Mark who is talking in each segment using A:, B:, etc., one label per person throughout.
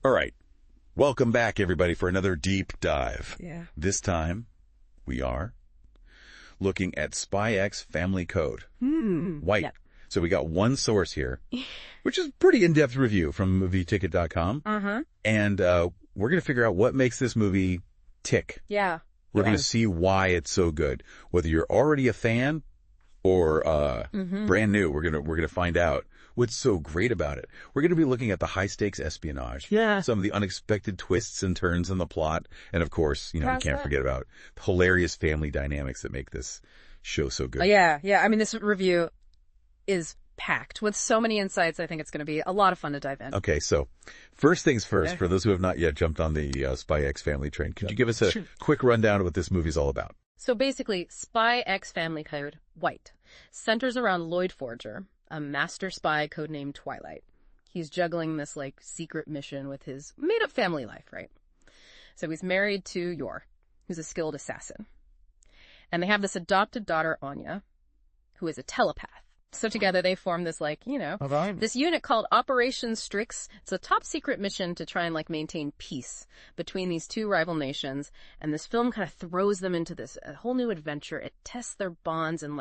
A: All right. Welcome back, everybody, for another deep dive.
B: Yeah.
A: This time, we are looking at Spy X Family Code. White. Yep. So we got one source here, which is a pretty in-depth review from movieticket.com. And we're going to figure out what makes this movie tick.
B: Yeah.
A: We're going to see why it's so good. Whether you're already a fan or brand new, we're going to find out what's so great about it. We're going to be looking at the high-stakes espionage, some of the unexpected twists and turns in the plot, and of course, we can't forget about the hilarious family dynamics that make this show so good.
B: Yeah. I mean, this review is packed with so many insights. I think it's going to be a lot of fun to dive in.
A: Okay, so first things first, for those who have not yet jumped on the Spy X Family train, could you give us a quick rundown of what this movie's all about?
B: So basically, Spy X Family Code, White, centers around Loid Forger, a master spy codenamed Twilight. He's juggling this, secret mission with his made-up family life, right? So he's married to Yor, who's a skilled assassin. And they have this adopted daughter, Anya, who is a telepath. So together they form this, this unit called Operation Strix. It's a top-secret mission to try and, maintain peace between these two rival nations. And this film kind of throws them into this whole new adventure. It tests their bonds and,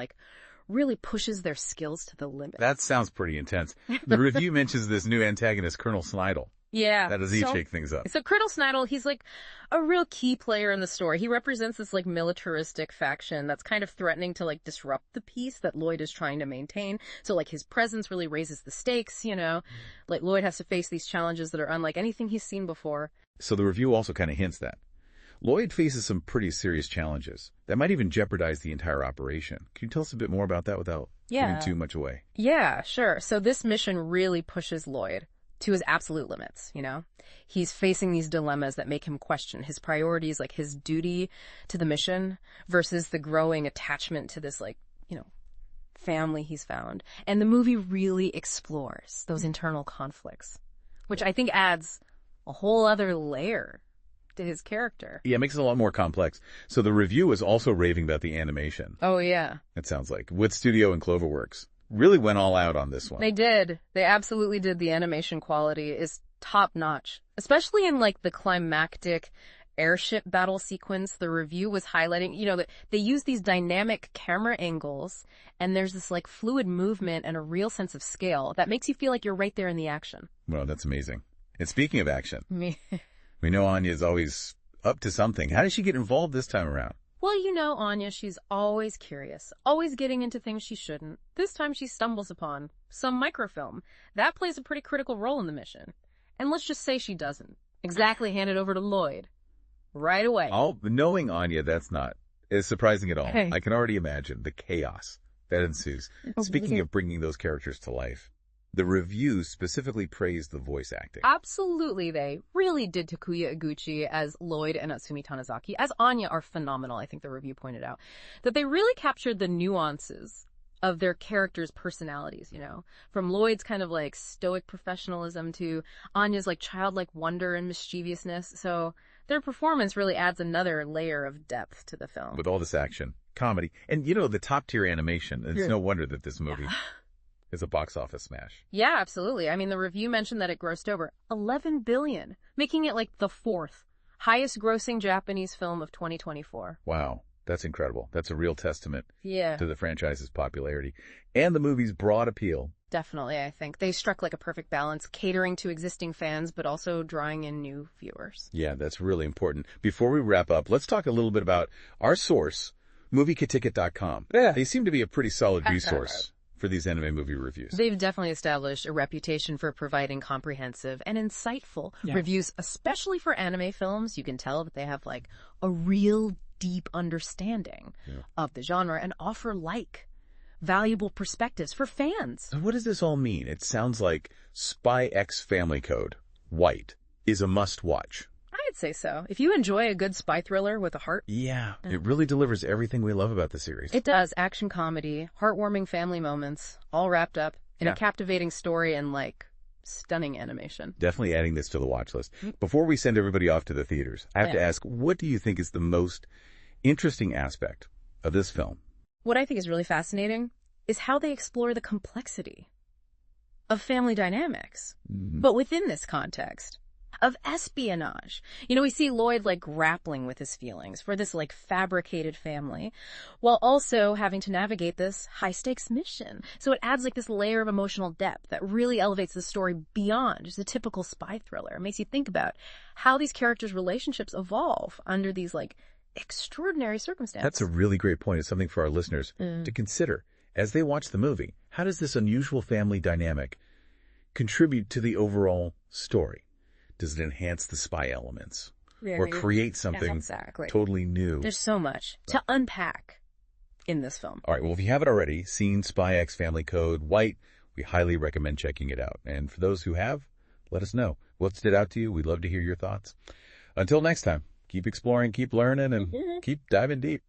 B: really pushes their skills to the limit.
A: That sounds pretty intense. The review mentions this new antagonist, Colonel Snidel.
B: Yeah.
A: How does he shake things up?
B: So Colonel Snidel, he's a real key player in the story. He represents this militaristic faction that's kind of threatening to disrupt the peace that Loid is trying to maintain. So his presence really raises the stakes, Loid has to face these challenges that are unlike anything he's seen before.
A: So the review also kind of hints that Loid faces some pretty serious challenges that might even jeopardize the entire operation. Can you tell us a bit more about that without giving too much away?
B: Yeah, sure. So this mission really pushes Loid to his absolute limits, He's facing these dilemmas that make him question his priorities, his duty to the mission versus the growing attachment to this, family he's found. And the movie really explores those internal conflicts, which I think adds a whole other layer to his character.
A: Yeah, it makes it a lot more complex. So the review is also raving about the animation.
B: Oh, yeah.
A: It sounds like. With Studio and Cloverworks. Really went all out on this one.
B: They did. They absolutely did. The animation quality is top notch, especially in the climactic airship battle sequence. The review was highlighting, that they use these dynamic camera angles and there's this fluid movement and a real sense of scale that makes you feel like you're right there in the action.
A: Well, that's amazing. And speaking of action, we know Anya is always up to something. How did she get involved this time around?
B: Well, Anya, she's always curious, always getting into things she shouldn't. This time she stumbles upon some microfilm. That plays a pretty critical role in the mission. And let's just say she doesn't exactly hand it over to Loid right away.
A: Knowing Anya, that's not as surprising at all. Hey. I can already imagine the chaos that ensues. Speaking of bringing those characters to life, the reviews specifically praised the voice acting.
B: Absolutely, they really did. Takashi Katagiri as Loid and Natsumi Tanizaki as Anya are phenomenal. I think the review pointed out that they really captured the nuances of their characters' personalities, from Loid's kind of stoic professionalism to Anya's childlike wonder and mischievousness. So their performance really adds another layer of depth to the film.
A: With all this action, comedy, and the top tier animation. It's no wonder that this movie is a box office smash.
B: Yeah, absolutely. I mean, the review mentioned that it grossed over $11 billion, making it the fourth highest grossing Japanese film of 2024.
A: Wow. That's incredible. That's a real testament
B: to
A: the franchise's popularity and the movie's broad appeal.
B: Definitely, I think. They struck a perfect balance, catering to existing fans, but also drawing in new viewers.
A: Yeah, that's really important. Before we wrap up, let's talk a little bit about our source, movieticket.com. Yeah. They seem to be a pretty solid resource for these anime movie reviews.
B: They've definitely established a reputation for providing comprehensive and insightful reviews, especially for anime films. You can tell that they have a real deep understanding of the genre and offer valuable perspectives for fans.
A: So what does this all mean? It sounds like Spy X Family Code, White, is a must-watch.
B: I'd say so. If you enjoy a good spy thriller with a heart.
A: Yeah, it really delivers everything we love about the series.
B: It does. Action comedy, heartwarming family moments, all wrapped up in a captivating story and stunning animation.
A: Definitely adding this to the watch list. Before we send everybody off to the theaters, I have to ask, what do you think is the most interesting aspect of this film?
B: What I think is really fascinating is how they explore the complexity of family dynamics. But within this context, of espionage. We see Loid, grappling with his feelings for this, fabricated family, while also having to navigate this high-stakes mission. So it adds, this layer of emotional depth that really elevates the story beyond just a typical spy thriller. It makes you think about how these characters' relationships evolve under these, extraordinary circumstances.
A: That's a really great point. It's something for our listeners to consider. As they watch the movie, how does this unusual family dynamic contribute to the overall story? Does it enhance the spy elements? Or create something totally new?
B: There's so much to unpack in this film.
A: All right, well, if you haven't already seen Spy X Family Code White, we highly recommend checking it out. And for those who have, let us know. What stood out to you? We'd love to hear your thoughts. Until next time, keep exploring, keep learning, and keep diving deep.